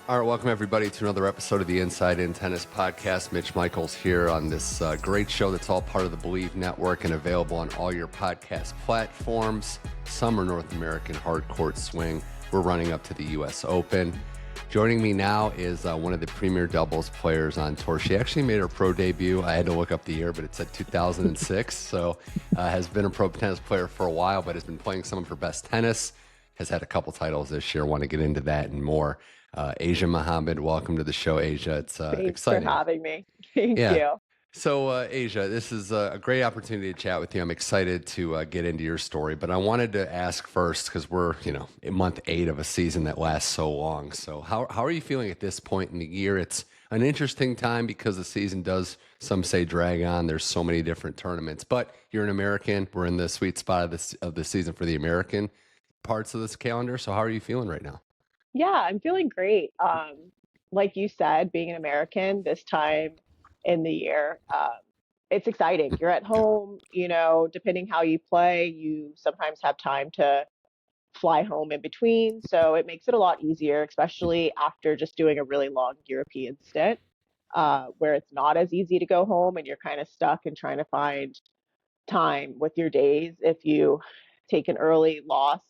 All right, welcome everybody to another episode of the Inside In Tennis Podcast. Mitch Michals here on this great show that's all part of the Believe Network and available on all your podcast platforms. Summer North American hard court swing. We're running up to the U.S. Open. Joining me now is one of the premier doubles players on tour. She actually made her pro debut. I had to look up the year, but it said 2006. So has been a pro tennis player for a while, but has been playing some of her best tennis. Has had a couple titles this year. Want to get into that and more. Asia Muhmmad, welcome to the show, Asia. It's Thanks exciting. for having me. Thank you. So, Asia, this is a great opportunity to chat with you. I'm excited to get into your story, but I wanted to ask first, because we're, in month 8 of a season that lasts so long. So how are you feeling at this point in the year? It's an interesting time because the season does, some say, drag on. There's so many different tournaments, but you're an American. We're in the sweet spot of the season for the American parts of this calendar. So how are you feeling right now? Yeah, I'm feeling great. Like you said, being an American this time in the year, it's exciting. You're at home, depending how you play, you sometimes have time to fly home in between. So it makes it a lot easier, especially after just doing a really long European stint, where it's not as easy to go home and you're kind of stuck and trying to find time with your days. If you take an early loss,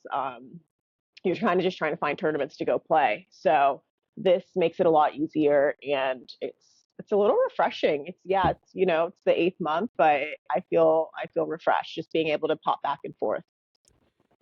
you're trying to find tournaments to go play. So this makes it a lot easier, and it's a little refreshing. It's it's the 8th month, but I feel refreshed just being able to pop back and forth.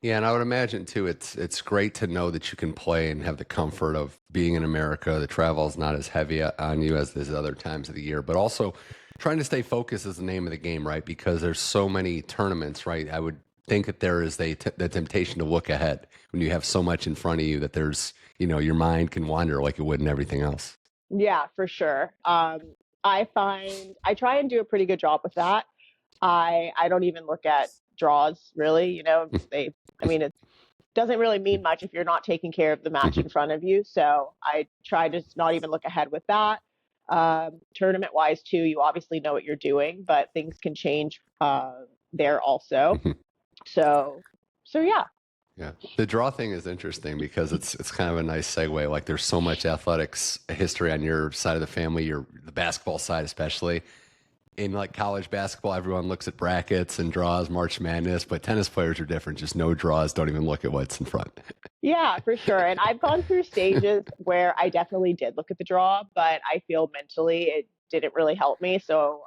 Yeah, and I would imagine too, it's great to know that you can play and have the comfort of being in America. The travel is not as heavy on you as there's other times of the year, but also trying to stay focused is the name of the game, right? Because there's so many tournaments, right? I would think that there is the temptation to look ahead when you have so much in front of you that there's, your mind can wander like it would in everything else. Yeah, for sure. I find I try and do a pretty good job with that. I don't even look at draws really, it doesn't really mean much if you're not taking care of the match in front of you. So I try to not even look ahead with that. Tournament wise too, you obviously know what you're doing, but things can change there also. So yeah. Yeah. The draw thing is interesting because it's kind of a nice segue. Like there's so much athletics history on your side of the family, the basketball side especially. In like college basketball, everyone looks at brackets and draws, March Madness, but tennis players are different. Just no draws, don't even look at what's in front. Yeah, for sure. And I've gone through stages where I definitely did look at the draw, but I feel mentally it didn't really help me. So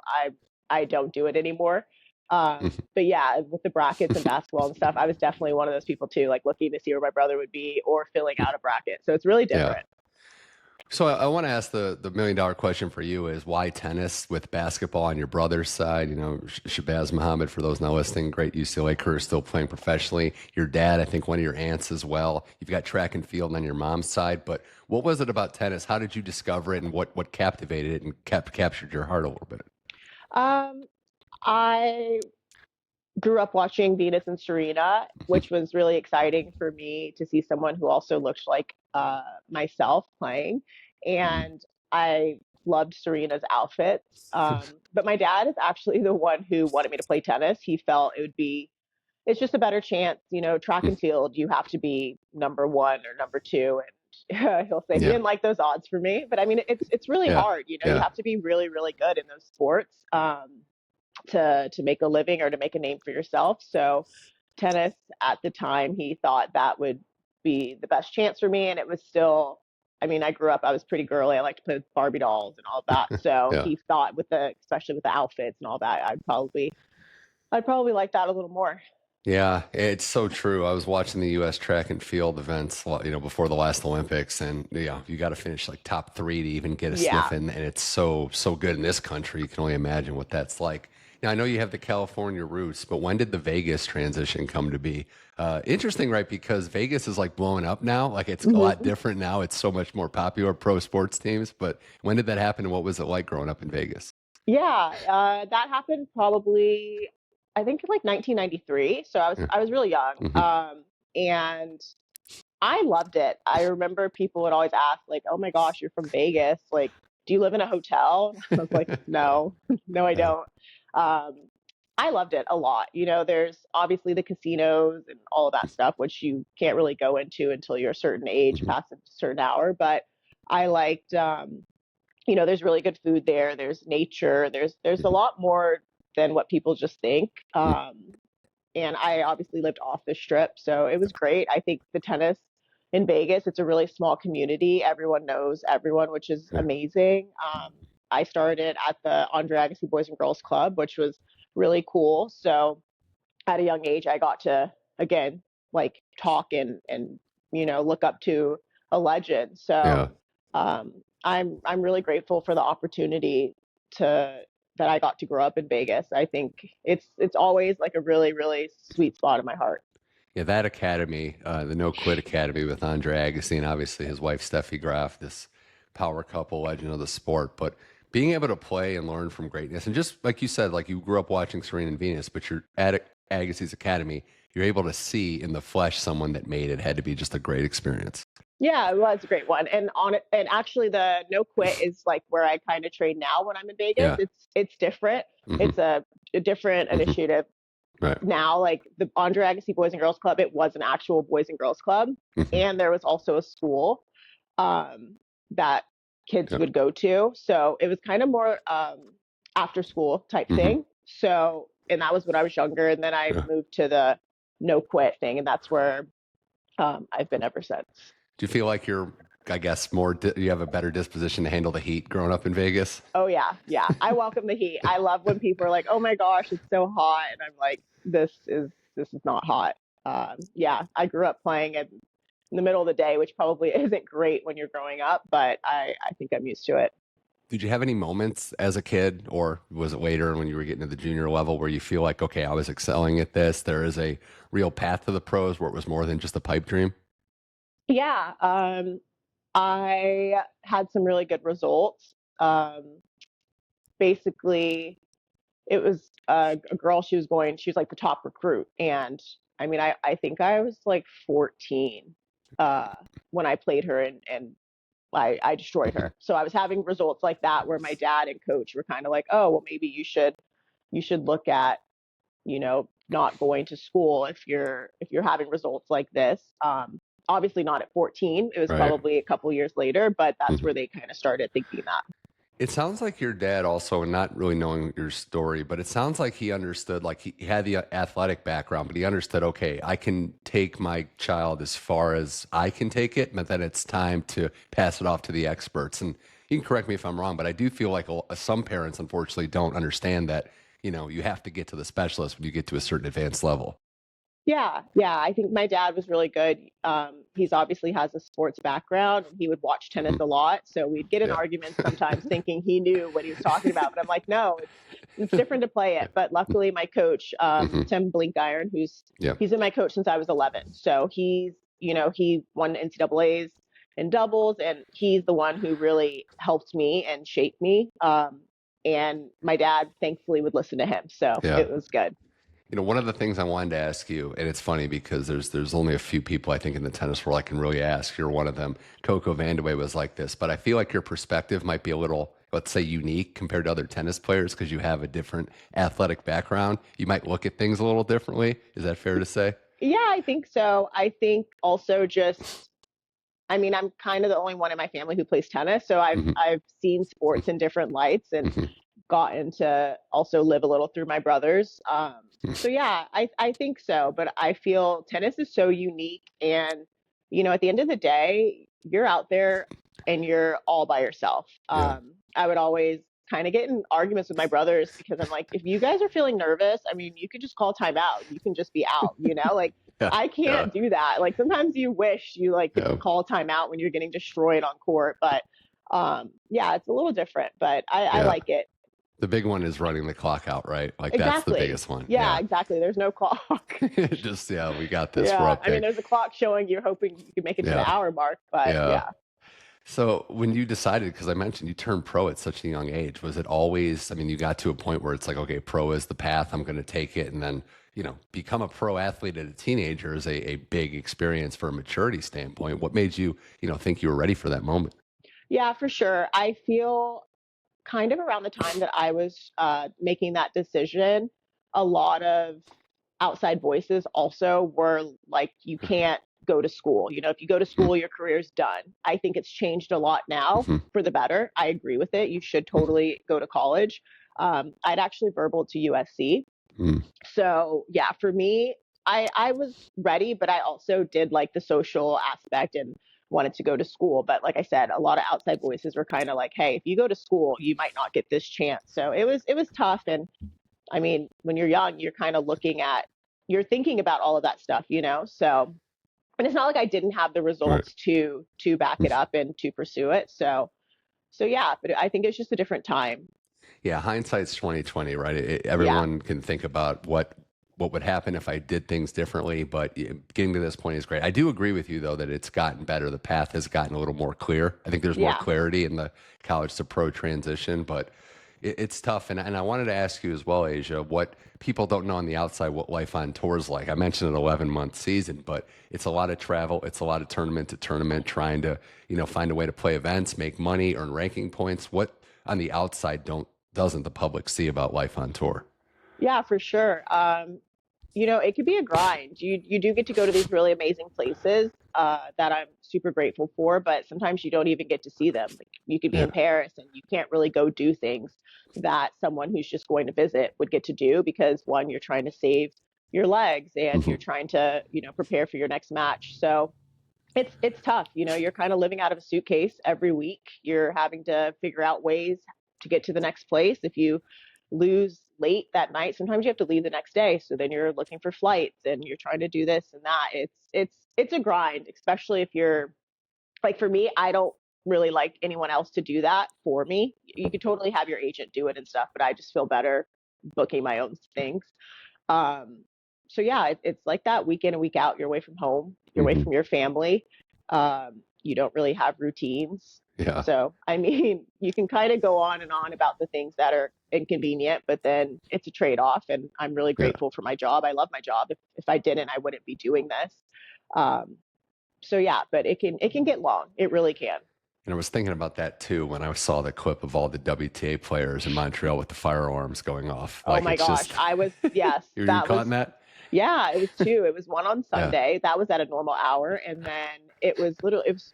I don't do it anymore. But yeah, with the brackets and basketball and stuff, I was definitely one of those people too, like looking to see where my brother would be or filling out a bracket. So it's really different. Yeah. So I want to ask the $1 million question for you is why tennis with basketball on your brother's side? Shabazz Muhammad, for those not listening, great UCLA career, still playing professionally. Your dad, I think one of your aunts as well. You've got track and field on your mom's side. But what was it about tennis? How did you discover it, and what captivated it and captured your heart a little bit? I grew up watching Venus and Serena, which was really exciting for me to see someone who also looked like myself playing. And I loved Serena's outfits. But my dad is actually the one who wanted me to play tennis. He felt it's just a better chance, track and field, you have to be number 1 or number 2. And he'll say he didn't like those odds for me. But I mean, it's really hard. You have to be really, really good in those sports. To make a living or to make a name for yourself. So tennis at the time, he thought that would be the best chance for me. And it was still, I grew up, I was pretty girly. I liked to play with Barbie dolls and all that. So he thought especially with the outfits and all that, I'd probably like that a little more. Yeah, it's so true. I was watching the U.S. track and field events, before the last Olympics, and you got to finish like top 3 to even get a sniff in, and it's so good in this country. You can only imagine what that's like. Now, I know you have the California roots, but when did the Vegas transition come to be? Interesting, right? Because Vegas is like blowing up now. Like it's a lot different now. It's so much more popular, pro sports teams. But when did that happen, and what was it like growing up in Vegas? Yeah, that happened probably, I think, like 1993. So I was really young, and I loved it. I remember people would always ask, like, "Oh my gosh, you're from Vegas? Like, do you live in a hotel?" I was like, "No, no, I don't." I loved it a lot. There's obviously the casinos and all of that stuff, which you can't really go into until you're a certain age, past a certain hour. But I liked, there's really good food there. There's nature. There's a lot more than what people just think. And I obviously lived off the strip, so it was great. I think the tennis in Vegas, it's a really small community. Everyone knows everyone, which is Yeah. amazing. I started at the Andre Agassi Boys and Girls Club, which was really cool. So at a young age, I got to again like talk and look up to a legend. Yeah. So I'm really grateful for the opportunity to that I got to grow up in Vegas. I think it's always like a really really sweet spot in my heart. Yeah, that academy, the No Quit Academy with Andre Agassi and obviously his wife Steffi Graf, this power couple legend of the sport. But being able to play and learn from greatness, and just like you said, like you grew up watching Serena and Venus, but you're at Agassi's academy, you're able to see in the flesh someone that made it. Had to be just a great experience. Yeah, it was a great one. And on it, and actually the no quit is like where I kind of train now when I'm in Vegas. Yeah. It's different. Hmm. It's a different Hmm. initiative Right. now. Like the Andre Agassi Boys and Girls Club, it was an actual Boys and Girls Club, Hmm. and there was also a school that kids Yeah. would go to. So it was kind of more after school type Hmm. thing. So and that was when I was younger, and then I Yeah. moved to the no quit thing, and that's where I've been ever since. Do you feel like you're, I guess, you have a better disposition to handle the heat growing up in Vegas? Oh yeah, yeah. I welcome the heat. I love when people are like, "Oh my gosh, it's so hot," and I'm like, "This is not hot." Yeah, I grew up playing in the middle of the day, which probably isn't great when you're growing up, but I think I'm used to it. Did you have any moments as a kid, or was it later when you were getting to the junior level where you feel like, okay, I was excelling at this? There is a real path to the pros where it was more than just a pipe dream? Yeah, I had some really good results. Basically, it was a girl. She was like the top recruit, and I mean, I think I was like 14 uh, when I played her, and I destroyed Hmm. her. So I was having results like that where my dad and coach were kind of like, oh, well, maybe you should look at not going to school if you're having results like this. Obviously not at 14. It was Right. probably a couple years later, but that's Hmm. where they kind of started thinking that. It sounds like your dad also, and not really knowing your story, but it sounds like he understood, like he had the athletic background, but he understood, okay, I can take my child as far as I can take it, but then it's time to pass it off to the experts. And you can correct me if I'm wrong, but I do feel like some parents, unfortunately, don't understand that, you have to get to the specialist when you get to a certain advanced level. Yeah, yeah. I think my dad was really good. He's obviously has a sports background and he would watch tennis Hmm. a lot. So we'd get in Yeah. arguments sometimes thinking he knew what he was talking about. But I'm like, no, it's different to play it. But luckily my coach, Hmm. Tim Blinkiron, Yeah. he's been my coach since I was 11. So he won NCAAs in doubles and he's the one who really helped me and shaped me. And my dad thankfully would listen to him. So Yeah. it was good. One of the things I wanted to ask you, and it's funny because there's only a few people I think in the tennis world I can really ask. You're one of them. Coco Vandeweghe was like this, but I feel like your perspective might be a little, let's say, unique compared to other tennis players because you have a different athletic background. You might look at things a little differently. Is that fair to say? Yeah, I think so. I think also just I mean, I'm kind of the only one in my family who plays tennis, so I've Hmm. I've seen sports in different lights and Hmm. gotten to also live a little through my brothers. So yeah, I think so, but I feel tennis is so unique and at the end of the day, you're out there and you're all by yourself. Yeah. I would always kind of get in arguments with my brothers because I'm like, if you guys are feeling nervous, I mean, you could just call timeout. You can just be out, like Yeah. I Yeah. can't do that. Like sometimes you wish you like could Yeah. call timeout when you're getting destroyed on court, but yeah, it's a little different, but I Yeah. like it. The big one is running the clock out, right? Like that's the Exactly. biggest one. Yeah, Yeah. exactly. There's no clock. Just, yeah, we got this. We're Yeah. up I mean, there. there's a clock showing you're hoping you can make it to the Yeah. hour mark, but Yeah. yeah. So when you decided, because I mentioned you turned pro at such a young age, was it always, I mean, you got to a point where it's like, okay, pro is the path, I'm going to take it. And then, become a pro athlete at a teenager is a big experience for a maturity standpoint. What made you, think you were ready for that moment? Yeah, for sure. I feel kind of around the time that I was making that decision, a lot of outside voices also were like, you can't go to school. You know, if you go to school, your career's done. I think it's changed a lot now Mm-hmm. for the better. I agree with it. You should totally go to college. I'd actually verbal to USC. Mm. So yeah, for me, I was ready, but I also did like the social aspect and wanted to go to school. But like I said, a lot of outside voices were kind of like, hey, if you go to school, you might not get this chance. So it was tough. And I mean, when you're young, you're kind of you're thinking about all of that stuff, you know? So, and it's not like I didn't have the Right. results to back it up and to pursue it. So yeah, but I think it's just a different time. Yeah, hindsight's 2020, right? Yeah. Everyone can think about what would happen if I did things differently, but getting to this point is great. I do agree with you though that it's gotten better. The path has gotten a little more clear. I think there's more Yeah. clarity in the college to pro transition, but it's tough. And I wanted to ask you as well, Asia, what people don't know on the outside what life on tour is like. I mentioned an 11-month season, but it's a lot of travel. It's a lot of tournament to tournament, trying to find a way to play events, make money, earn ranking points. What on the outside doesn't the public see about life on tour? Yeah, for sure. You know, it could be a grind. You do get to go to these really amazing places that I'm super grateful for, but sometimes you don't even get to see them. Like you could be in Yeah. Paris and you can't really go do things that someone who's just going to visit would get to do because one, you're trying to save your legs and Hmm. you're trying to, you know, prepare for your next match. So it's tough. You know, you're kind of living out of a suitcase every week. You're having to figure out ways to get to the next place. If you lose late that night, sometimes you have to leave the next day. So then you're looking for flights and you're trying to do this and that. It's a grind, especially if you're like for me, I don't really like anyone else to do that for me. You could totally have your agent do it and stuff, but I just feel better booking my own things. Um, so yeah, it's like that week in and week out. You're away from home, you're away Hmm. from your family. You don't really have routines. Yeah. So, I mean, you can kind of go on and on about the things that are inconvenient, but then it's a trade off. And I'm really Yeah. grateful for my job. I love my job. If I didn't, I wouldn't be doing this. Um, so yeah, but it can get long. It really can. And I was thinking about that too when I saw the clip of all the WTA players in Montreal with the firearms going off. Oh Like my it's gosh. just, Yes, you that caught in was, that? yeah, it was two. It was one on Yeah. Sunday. That was at a normal hour. And then it was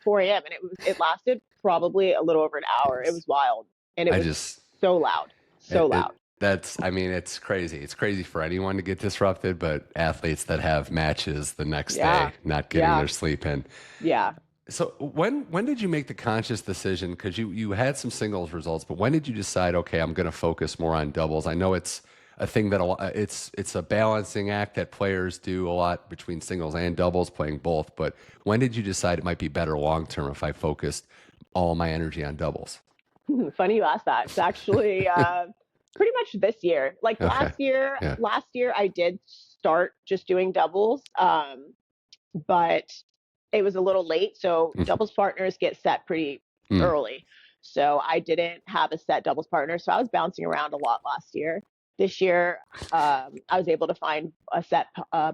4 a.m. and it lasted probably a little over an hour. It was wild. And it I was just, so loud, so it loud. that's, I mean, it's crazy. It's crazy for anyone to get disrupted, but athletes that have matches the next Yeah. day, not getting Yeah. their sleep in. Yeah. So when did you make the conscious decision? Because you had some singles results, but when did you decide? Okay, I'm going to focus more on doubles. I know it's a thing that it's a balancing act that players do a lot between singles and doubles, playing both. But when did you decide it might be better long term if I focused all my energy on doubles? Funny you asked that. It's actually pretty much this year. Like Okay, yeah, last year I did start just doing doubles. But it was a little late. So doubles partners get set pretty mm, early. So I didn't have a set doubles partner. So I was bouncing around a lot last year. This year, I was able to find a set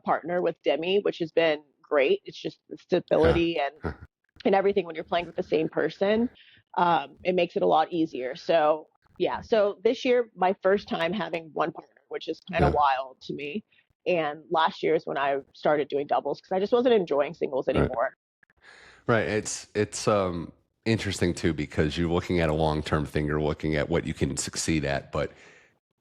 partner with Demi, which has been great. It's just the yeah, stability and everything when you're playing with the same person. It makes it a lot easier. So yeah, so this year, my first time having one partner, which is kind of yeah, wild to me. And last year is when I started doing doubles because I just wasn't enjoying singles right, anymore. right. It's interesting too because you're looking at a long term thing. You're looking at what you can succeed at, but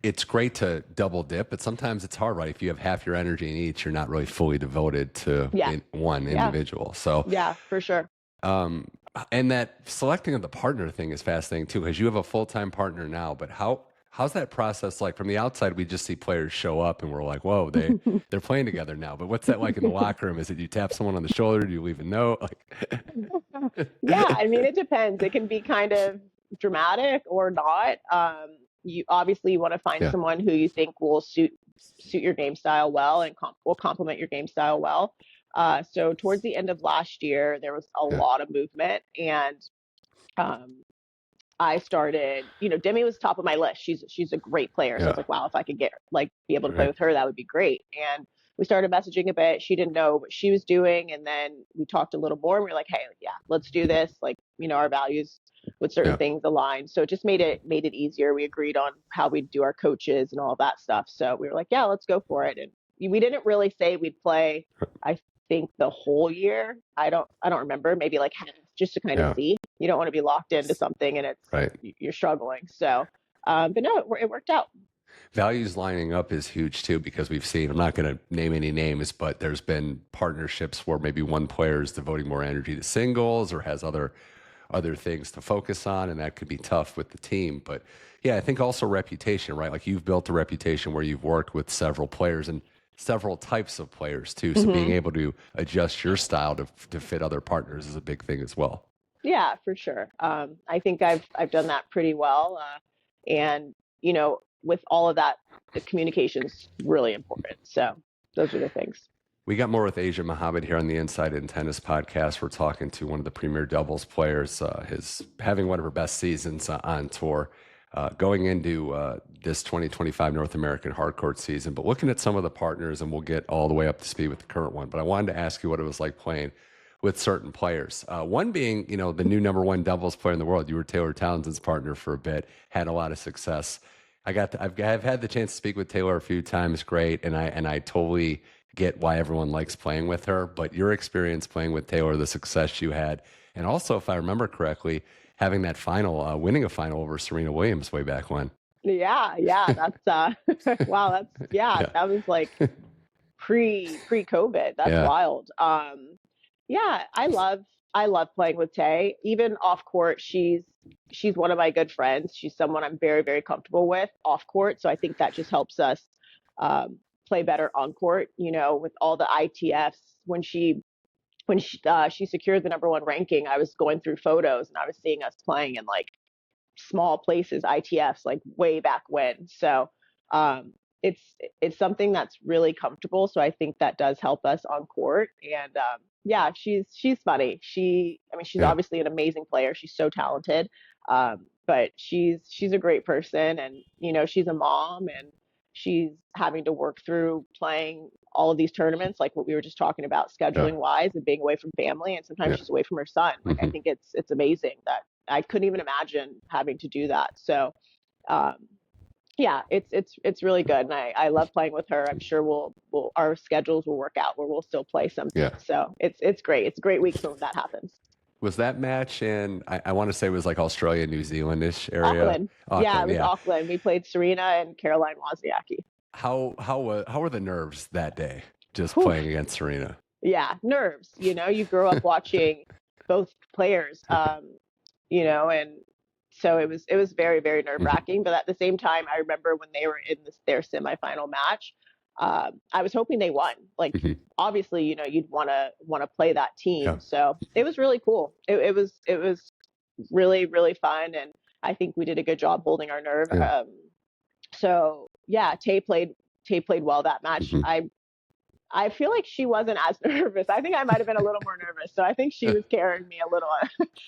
it's great to double dip, but sometimes it's hard, right? If you have half your energy in each, you're not really fully devoted to Yeah, one yeah, individual. So, yeah, for sure. um, and that selecting of the partner thing is fascinating too, because you have a full-time partner now, but how's that process like? From the outside, we just see players show up and we're like, whoa, they're playing together now. But what's that like in the locker room? Is it you tap someone on the shoulder? Do you leave a note? Yeah, Like, I mean, it depends. It can be kind of dramatic or not. You obviously want to find yeah, someone who you think will suit your game style well and will complement your game style well. So towards the end of last year, there was a yeah, lot of movement, and um, I started. You know, Demi was top of my list. She's a great player, so I was yeah, like, wow, if I could get like be able to play right, with her, that would be great. And we started messaging a bit. She didn't know what she was doing, and then we talked a little more. And we were like, hey, yeah, let's do this. Like, you know, our values with certain yeah, things aligned, so it just made it easier. We agreed on how we'd do our coaches and all that stuff. So we were like, yeah, let's go for it. And we didn't really say we'd play. I think the whole year. I don't remember, maybe like half, just to kind of Yeah. see. You don't want to be locked into something and Right. you're struggling. So, but no, it worked out. Values lining up is huge too, because we've seen, I'm not going to name any names, but there's been partnerships where maybe one player is devoting more energy to singles or has other things to focus on, and that could be tough with the team. But yeah, I think also reputation, right? Like you've built a reputation where you've worked with several players and several types of players too. So being able to adjust your style to fit other partners is a big thing as well. Yeah, for sure. I think I've done that pretty well. And with all of that, the communication's really important. So those are the things. We got more with Asia Muhammad here on the Inside in Tennis podcast. We're talking to one of the premier doubles players, his having one of her best seasons on tour, going into this 2025 North American hardcourt season. But looking at some of the partners, and we'll get all the way up to speed with the current one. But I wanted to ask you what it was like playing with certain players. One being, the new number one doubles player in the world. You were Taylor Townsend's partner for a bit, had a lot of success. I've had the chance to speak with Taylor a few times. Great, and I totally get why everyone likes playing with her. But your experience playing with Taylor, the success you had, and also, if I remember correctly, having that final, winning a final over Serena Williams way back when. Yeah, that's wow, that was like pre-COVID. That's wild. Yeah, I love playing with Tay. Even off court, she's one of my good friends. She's someone I'm very, very comfortable with off court. So I think that just helps us play better on court. With all the ITFs, when she secured the number one ranking, I was going through photos and I was seeing us playing in like small places, ITFs, like way back when. So it's something that's really comfortable. So I think that does help us on court. And yeah, she's funny. She's obviously an amazing player. She's so talented. But she's a great person, and she's a mom, and she's having to work through playing all of these tournaments, like what we were just talking about, scheduling wise, and being away from family, and sometimes she's away from her son. Like I think it's amazing that I couldn't even imagine having to do that. So yeah, it's really good, and I love playing with her. I'm sure our schedules will work out where we'll still play someday. Yeah. So it's great. It's a great week when that happens. Was that match in, I want to say it was like Australia, New Zealand-ish area? Auckland. Yeah, it was Auckland. We played Serena and Caroline Wozniacki. How were the nerves that day, just playing against Serena? Yeah, nerves. You grow up watching both players, and so it was very, very nerve-wracking. But at the same time, I remember when they were in their semifinal match, I was hoping they won. Like obviously, you'd want to play that team. Yeah. So it was really cool. It was really, really fun, and I think we did a good job holding our nerve. Yeah. So yeah, Tay played well that match. I feel like she wasn't as nervous. I think I might have been a little more nervous. So I think she was carrying me a little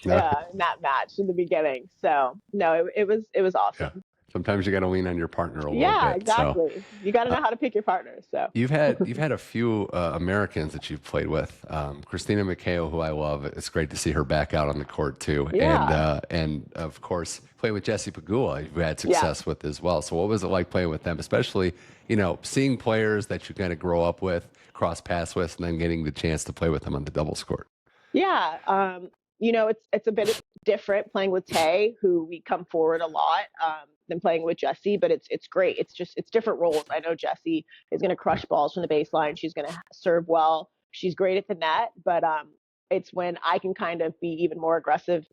in that match in the beginning. So no, it was awesome. Yeah. Sometimes you got to lean on your partner a little bit. Yeah, exactly. So, you got to know how to pick your partners. So you've had a few Americans that you've played with. Christina, McHale, who I love. It's great to see her back out on the court too. Yeah. And of course, playing with Jessie Pegula, who had success with as well. So what was it like playing with them, especially seeing players that you kind of grow up with, cross paths with, and then getting the chance to play with them on the doubles court? Yeah. It's a bit different playing with Tay, who we come forward a lot, than playing with Jessie, but it's great. It's different roles. I know Jessie is going to crush balls from the baseline. She's going to serve well. She's great at the net, but it's when I can kind of be even more aggressive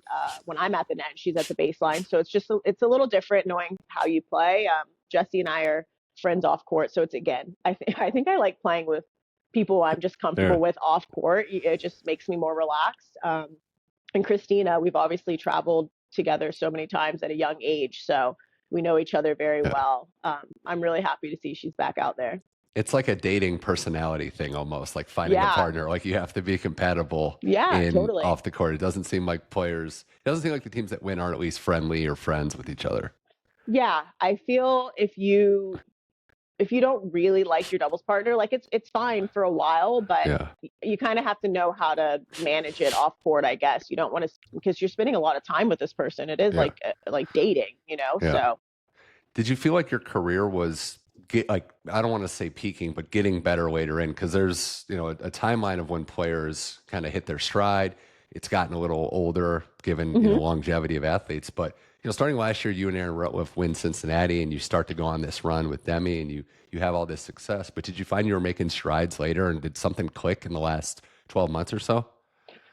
when I'm at the net. She's at the baseline, so it's a little different knowing how you play. Jessie and I are friends off court, so I think I like playing with people I'm just comfortable with off court. It just makes me more relaxed. And Christina, we've obviously traveled together so many times at a young age, so we know each other very well. I'm really happy to see she's back out there. It's like a dating personality thing almost, like finding a partner. Like you have to be compatible totally. Off the court. It doesn't seem like the teams that win aren't at least friendly or friends with each other. Yeah, I feel if you don't really like your doubles partner, like it's fine for a while, but you kind of have to know how to manage it off court, I guess. You don't want to, because you're spending a lot of time with this person. It is like dating, So. Did you feel like your career was get like, I don't want to say peaking, but getting better later in? Because there's, a timeline of when players kind of hit their stride. It's gotten a little older given Hmm. longevity of athletes. But starting last year, you and Aaron Rutliff win Cincinnati, and you start to go on this run with Demi, and you have all this success. But did you find you were making strides later, and did something click in the last 12 months or so?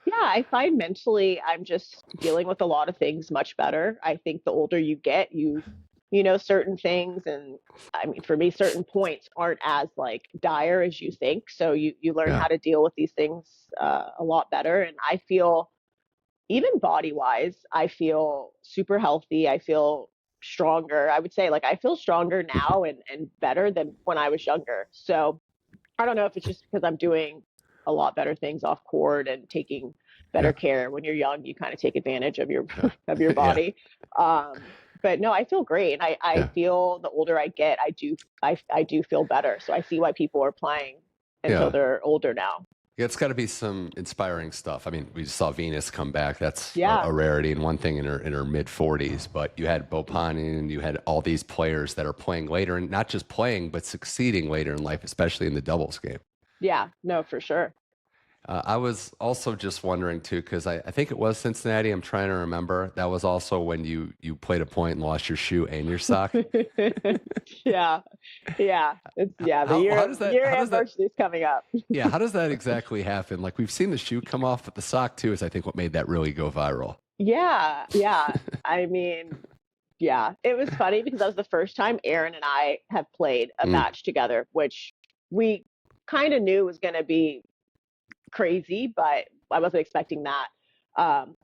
Yeah, I find mentally I'm just dealing with a lot of things much better. I think the older you get, you know certain things, and I mean for me certain points aren't as like dire as you think. So you learn Yeah, how to deal with these things a lot better, and I feel even body wise, I feel super healthy. I feel stronger. I would say like I feel stronger now and better than when I was younger. So I don't know if it's just because I'm doing a lot better things off court and taking better yeah, care. When you're young, you kind of take advantage of your yeah, of your yeah, body. But no, I feel great. And I yeah, feel the older I get, I do feel better. So I see why people are playing until yeah. they're older now. Yeah, it's got to be some inspiring stuff. I mean, we just saw Venus come back. That's Yeah. a rarity and one thing in her mid 40s. But you had Bopani and you had all these players that are playing later, and not just playing, but succeeding later in life, especially in the doubles game. Yeah, no, for sure. I was also just wondering too, because I think it was Cincinnati. I'm trying to remember. That was also when you played a point and lost your shoe and your sock. Yeah. Yeah. It's yeah, the How does that year how does that anniversary is coming up. yeah, how does that exactly happen? Like we've seen the shoe come off, but the sock too is I think what made that really go viral. Yeah, yeah. I mean, yeah, it was funny because that was the first time Aaron and I have played a Mm, match together, which we kind of knew was going to be crazy, but I wasn't expecting that.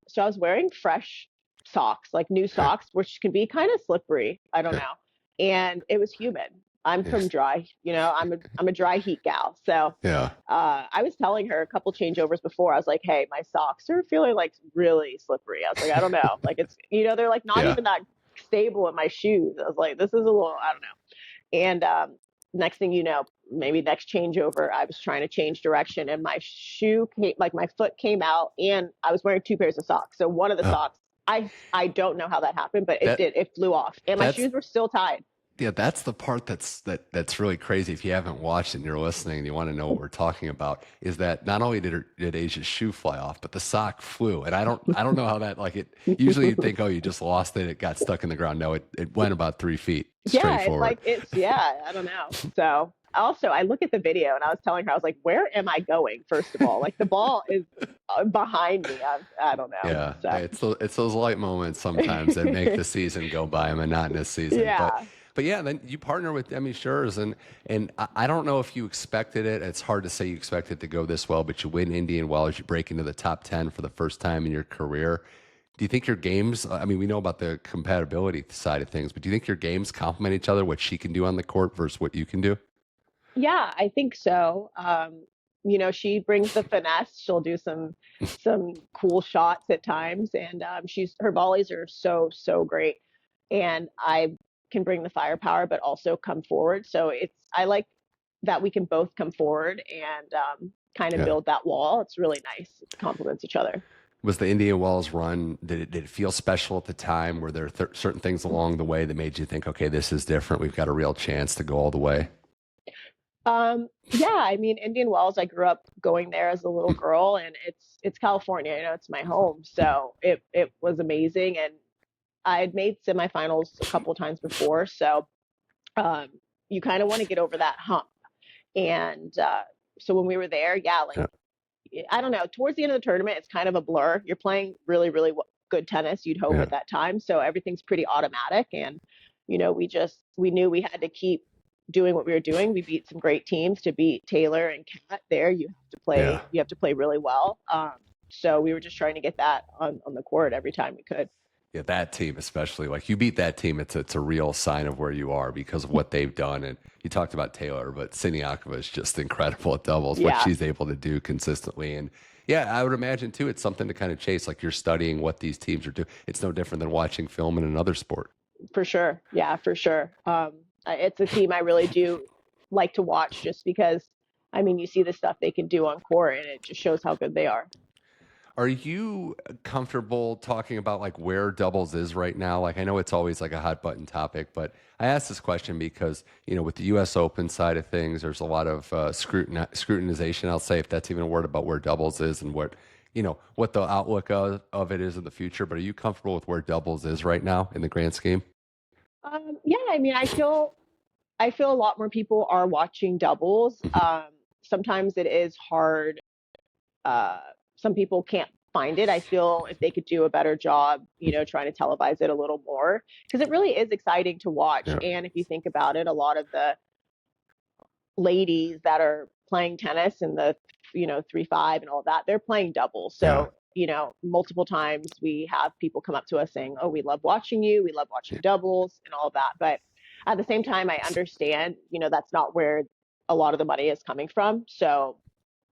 So I was wearing fresh socks, like new yeah, socks, which can be kind of slippery. I don't yeah, know. And it was humid. I'm yeah, from dry, I'm a dry heat gal. So yeah. I was telling her a couple changeovers before. I was like, "Hey, my socks are feeling like really slippery." I was like, "I don't know, like it's they're like not Yeah. even that stable in my shoes." I was like, "This is a little I don't know." And next thing you know, maybe next changeover, I was trying to change direction and my shoe came, like my foot came out, and I was wearing two pairs of socks. So one of the Oh, socks, I don't know how that happened, but it that did. It flew off, and my that's shoes were still tied. yeah, that's the part that's really crazy. If you haven't watched it and you're listening and you want to know what we're talking about, is that not only did Asia's shoe fly off, but the sock flew. And I don't know how that like it usually you'd think, oh, you just lost it, it got stuck in the ground. No, it went about 3 feet straight Yeah, it's forward. like yeah, I don't know. So also I look at the video and I was telling her, I was like, where am I going? First of all, like the ball is behind me. I don't know. Yeah, So hey, it's those light moments sometimes that make the season go by, a monotonous season. But yeah. but yeah, then you partner with Demi Schuurs, and I don't know if you expected it. It's hard to say you expected it to go this well, but you win Indian Wells, you break into the top 10 for the first time in your career. Do you think your games? I mean, we know about the compatibility side of things, but do you think your games complement each other? What she can do on the court versus what you can do? Yeah, I think so. She brings the finesse. She'll do some cool shots at times, and she's her volleys are so great. And I can bring the firepower, but also come forward. So I like that we can both come forward and kind of Yeah. build that wall. It's really nice. It complements each other. Was the Indian Wells run, did it feel special at the time? Were there certain things along the way that made you think, okay, this is different. We've got a real chance to go all the way? Yeah, I mean, Indian Wells, I grew up going there as a little girl, and it's California, it's my home. So it was amazing, and I had made semifinals a couple of times before. So um, you kind of want to get over that hump. And so when we were there, yeah, like Yeah. I don't know, towards the end of the tournament, it's kind of a blur. You're playing really good tennis, you'd hope Yeah. at that time. So everything's pretty automatic. And, we knew we had to keep doing what we were doing. We beat some great teams to beat Taylor and Kat there. Yeah. You have to play really well. So we were just trying to get that on the court every time we could. Yeah, that team especially, like you beat that team, it's a real sign of where you are because of what they've done. And you talked about Taylor, but Sinakova is just incredible at doubles, what Yeah, she's able to do consistently. And yeah, I would imagine too, it's something to kind of chase. Like you're studying what these teams are doing. It's no different than watching film in another sport. for sure. Yeah, for sure. It's a team I really do like to watch just because, I mean, you see the stuff they can do on court and it just shows how good they are. Are you comfortable talking about like where doubles is right now? Like I know it's always like a hot button topic, but I asked this question because, with the US Open side of things, there's a lot of scrutinization, I'll say, if that's even a word, about where doubles is and what the outlook of it is in the future. But are you comfortable with where doubles is right now in the grand scheme? Yeah, I mean, I feel a lot more people are watching doubles. Mhm. Sometimes it is hard. Uh, some people can't find it. I feel if they could do a better job, trying to televise it a little more, because it really is exciting to watch. Yeah. And if you think about it, a lot of the ladies that are playing tennis in the 3-5 and all that, they're playing doubles. Yeah. So multiple times we have people come up to us saying, oh, we love watching you, we love watching doubles and all of that. But at the same time, I understand that's not where a lot of the money is coming from. So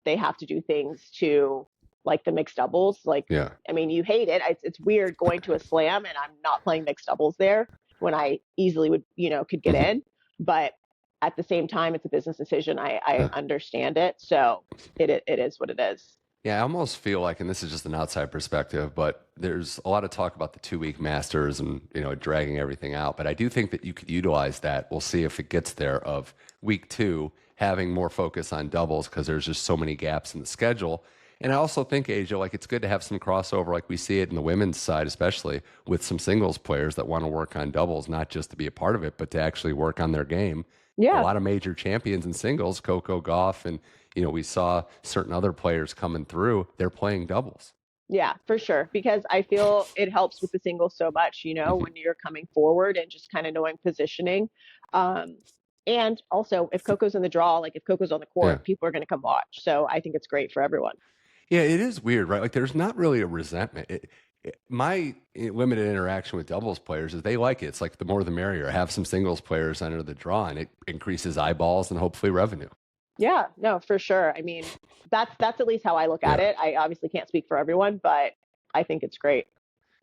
they have to do things to, like, the mixed doubles. Like, Yeah. I mean, you hate it. It's weird going to a slam and I'm not playing mixed doubles there when I easily would, could get Mhm. in. But at the same time, it's a business decision. I Yeah. understand it. So it is what it is. Yeah, I almost feel like, and this is just an outside perspective, but there's a lot of talk about the 2 week masters and, dragging everything out. But I do think that you could utilize that. We'll see if it gets there, of week two, having more focus on doubles because there's just so many gaps in the schedule. And I also think, Asia, like it's good to have some crossover, like we see it in the women's side, especially with some singles players that want to work on doubles, not just to be a part of it, but to actually work on their game. A Yeah. lot of major champions in singles, Coco Gauff, and we saw certain other players coming through. They're playing doubles. Yeah, for sure. Because I feel it helps with the singles so much, Hmm. when you're coming forward and just kind of knowing positioning. Um, and also, if Coco's in the draw, like if Coco's on the Yeah. court, people are going to come watch. So I think it's great for everyone. Yeah, it is weird, right? Like there's not really a resentment. My limited interaction with doubles players is they like it. It's like the more the merrier. Have some singles players enter the draw, and it increases eyeballs and hopefully revenue. Yeah, no, for sure. I mean, that's at least how I look at Yeah. it. I obviously can't speak for everyone, but I think it's great.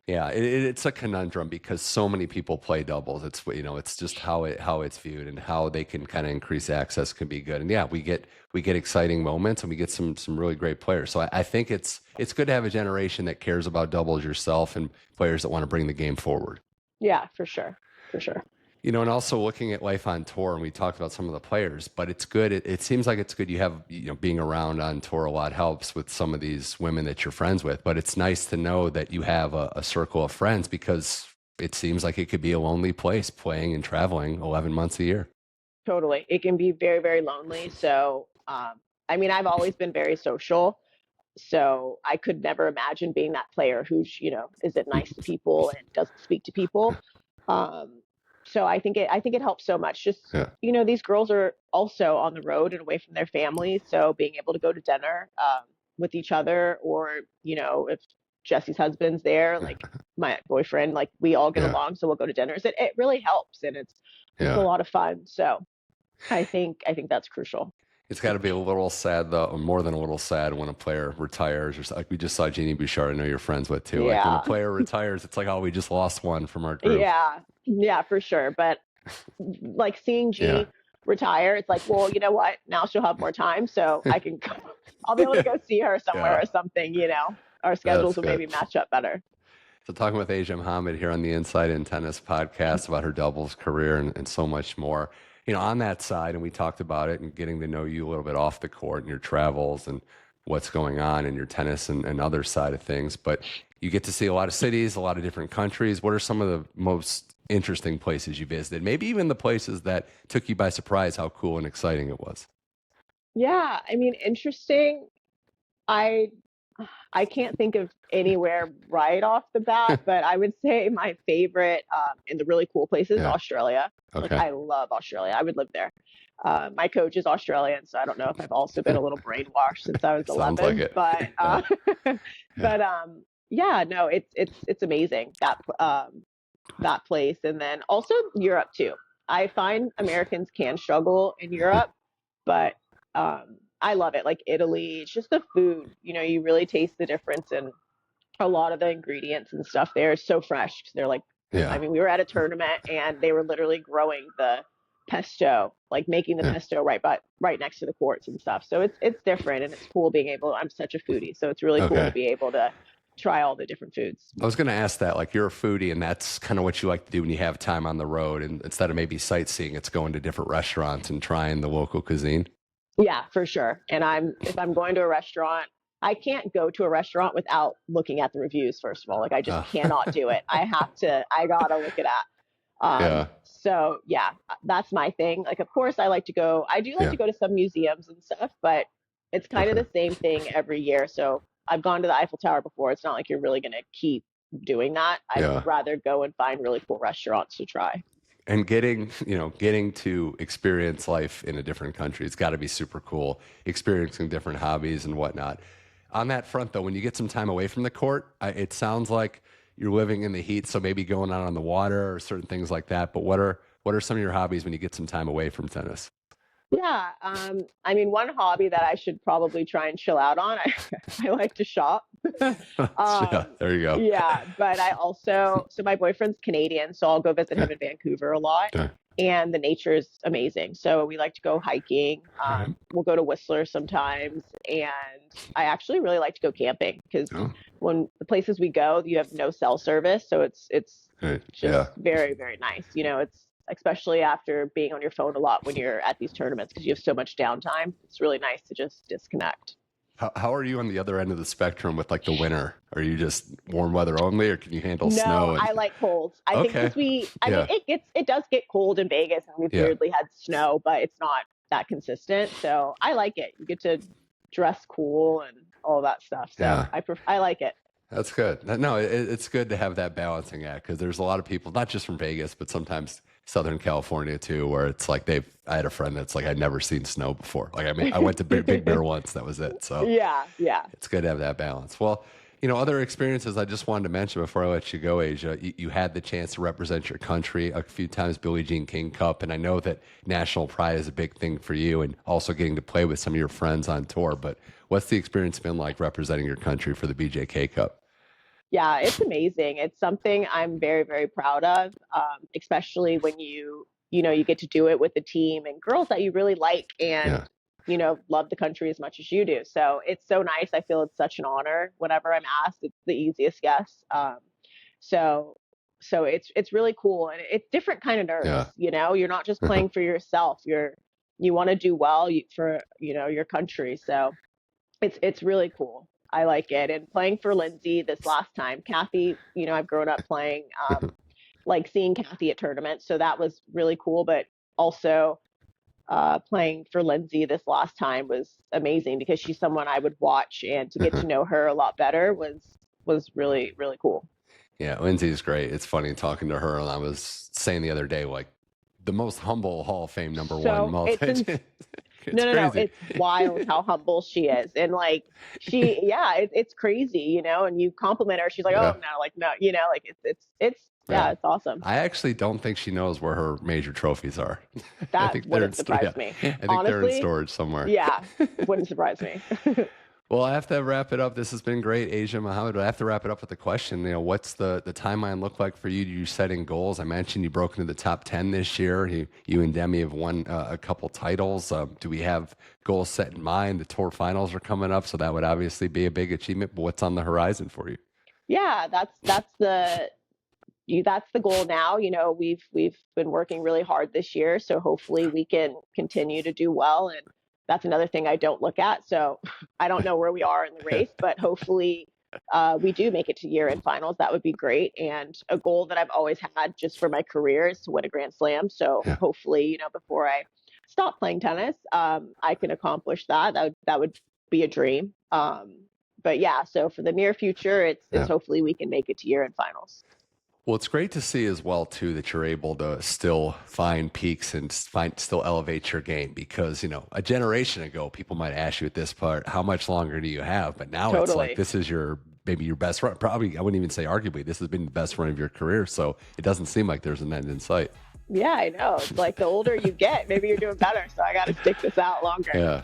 Yeah, it's a conundrum because so many people play doubles. It's just how it's viewed and how they can kind of increase access can be good. And yeah, we get exciting moments and we get some really great players. So I think it's good to have a generation that cares about doubles yourself and players that want to bring the game forward. Yeah, for sure. For sure. And also looking at life on tour, and we talked about some of the players, but it's good. It seems like it's good. You have, being around on tour a lot helps with some of these women that you're friends with, but it's nice to know that you have a circle of friends because it seems like it could be a lonely place playing and traveling 11 months a year. Totally. It can be very, very lonely. So, I mean, I've always been very social. So I could never imagine being that player who's, isn't nice to people and doesn't speak to people. Um, so I think it helps so much. Just, Yeah. these girls are also on the road and away from their families. So being able to go to dinner with each other, or, if Jesse's husband's there, like my boyfriend, like we all get Yeah. along, so we'll go to dinners. It really helps, and it's a Yeah. lot of fun. So I think that's crucial. It's got to be a little sad, though, or more than a little sad, when a player retires. Like we just saw Jeannie Bouchard, I know you're friends with too. Like when a Yeah. player retires, it's like, oh, we just lost one from our group. Yeah, yeah, for sure. But like seeing Yeah. G retire, it's like, well, you know what? Now she'll have more time, so I can I'll be able to go see her somewhere Yeah. or something. Our schedules That's will good. maybe match up better. So, talking with Asia Muhammad here on the Inside in Tennis podcast about her doubles career and so much more. On that side, and we talked about it and getting to know you a little bit off the court and your travels and what's going on in your tennis and other side of things. But you get to see a lot of cities, a lot of different countries. What are some of the most interesting places you visited? Maybe even the places that took you by surprise, how cool and exciting it was. Yeah, I mean, interesting. I I can't think of anywhere right off the bat, but I would say my favorite and the really cool place is Yeah. Australia. Like, Okay. I love Australia. I would live there. My coach is Australian, so I don't know if I've also been a little brainwashed since I was Sounds like 11, it. but Yeah. Yeah. but yeah, no, it's amazing, that place. And then also Europe too. I find Americans can struggle in Europe, but I love it. Like Italy, it's just the food. You really taste the difference, and a lot of the ingredients and stuff there is so fresh. They're like, I Yeah. mean, we were at a tournament and they were literally growing the pesto, like making the Yeah. pesto right next to the courts and stuff. So it's different, and it's cool being able. I'm such a foodie, so it's really cool to Okay. be able to try all the different foods. I was going to ask that, like you're a foodie and that's kind of what you like to do when you have time on the road. And instead of maybe sightseeing, it's going to different restaurants and trying the local cuisine. Yeah, for sure. And if I'm going to a restaurant, I can't go to a restaurant without looking at the reviews, first of all. Like I just cannot do it. I gotta look it at. Yeah. So yeah, that's my thing. Like, of course I do like to go to some museums and stuff, but it's kind of the same thing every year. So I've gone to the Eiffel Tower before. It's not like you're really going to keep doing that. I'd rather go and find really cool restaurants to try. And getting to experience life in a different country, it's got to be super cool, experiencing different hobbies and whatnot. On that front, though, when you get some time away from the court, it sounds like you're living in the heat, so maybe going out on the water or certain things like that. But what are some of your hobbies when you get some time away from tennis? Yeah, I mean, one hobby that I should probably try and chill out on, I like to shop. Yeah, there you go. Yeah, but so my boyfriend's Canadian, so I'll go visit him in Vancouver a lot, Okay. and the nature is amazing. So we like to go hiking. We'll go to Whistler sometimes, and I actually really like to go camping because when the places we go, you have no cell service, so it's just very, very nice. You know, it's especially after being on your phone a lot when you're at these tournaments because you have so much downtime. It's really nice to just disconnect. How are you on the other end of the spectrum with like the winter? Are you just warm weather only, or can you handle snow? No, I like cold. I think because mean, it does get cold in Vegas, and we've weirdly had snow, but it's not that consistent. So I like it. You get to dress cool and all that stuff. So I like it. That's good. No, it's good to have that balancing act because there's a lot of people, not just from Vegas, but sometimes Southern California too, where it's like I had a friend that's like, I'd never seen snow before. Like, I mean, I went to Big Bear once, that was it. So yeah. It's good to have that balance. Well, other experiences I just wanted to mention before I let you go, Asia, you had the chance to represent your country a few times, Billie Jean King Cup. And I know that national pride is a big thing for you and also getting to play with some of your friends on tour. But what's the experience been like representing your country for the BJK Cup? Yeah, it's amazing. It's something I'm very, very proud of, especially when you get to do it with a team and girls that you really like and, love the country as much as you do. So it's so nice. I feel it's such an honor whenever I'm asked. It's the easiest yes. So it's really cool. And it's different kind of nerves, you're not just playing for yourself. You want to do well for, your country. So it's really cool. I like it. And playing for Lindsay this last time, Kathy, I've grown up playing, like seeing Kathy at tournaments. So that was really cool. But also playing for Lindsay this last time was amazing because she's someone I would watch, and to get to know her a lot better was really, really cool. Yeah, Lindsay's great. It's funny talking to her. And I was saying the other day, like the most humble Hall of Fame number one multi. No, it's wild how humble she is. And like it's crazy, and you compliment her. She's like, oh no, like, no, like it's awesome. I actually don't think she knows where her major trophies are. That wouldn't surprise me. I think they're in storage somewhere. Yeah, wouldn't surprise me. Well, I have to wrap it up. This has been great, Asia Muhmmad. I have to wrap it up with a question. What's the timeline look like for you? You setting goals? I mentioned you broke into the top 10 this year. You and Demi have won a couple titles. Do we have goals set in mind? The tour finals are coming up, so that would obviously be a big achievement. But what's on the horizon for you? Yeah, that's the goal now. We've been working really hard this year, so hopefully we can continue to do well. And that's another thing I don't look at. So I don't know where we are in the race, but hopefully we do make it to year-end finals. That would be great. And a goal that I've always had just for my career is to win a Grand Slam. So hopefully, before I stop playing tennis, I can accomplish that. That would be a dream. But yeah, so for the near future, it's hopefully we can make it to year-end finals. Well, it's great to see as well, too, that you're able to still find peaks and still elevate your game because, a generation ago, people might ask you at this part, how much longer do you have? But now It's like, this is maybe your best run. Probably, I wouldn't even say arguably, this has been the best run of your career. So it doesn't seem like there's an end in sight. Yeah, I know. It's like the older you get, maybe you're doing better. So I got to stick this out longer. Yeah.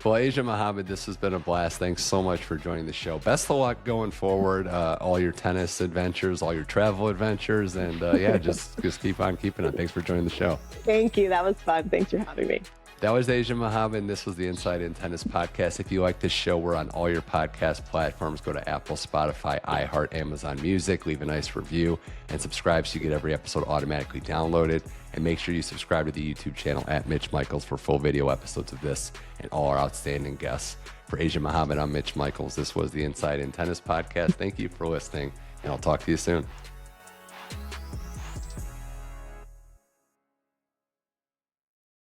Well, Asia Muhammad, this has been a blast. Thanks so much for joining the show. Best of luck going forward, all your tennis adventures, all your travel adventures, and yeah, just keep on keeping it. Thanks for joining the show. Thank you. That was fun. Thanks for having me. That was Asia Muhammad. This was the Inside in Tennis podcast. If you like this show, we're on all your podcast platforms. Go to Apple, Spotify, iHeart, Amazon Music. Leave a nice review and subscribe so you get every episode automatically downloaded. And make sure you subscribe to the YouTube channel at Mitch Michals for full video episodes of this and all our outstanding guests. For Asia Muhammad, I'm Mitch Michals. This was the Inside in Tennis podcast. Thank you for listening, and I'll talk to you soon.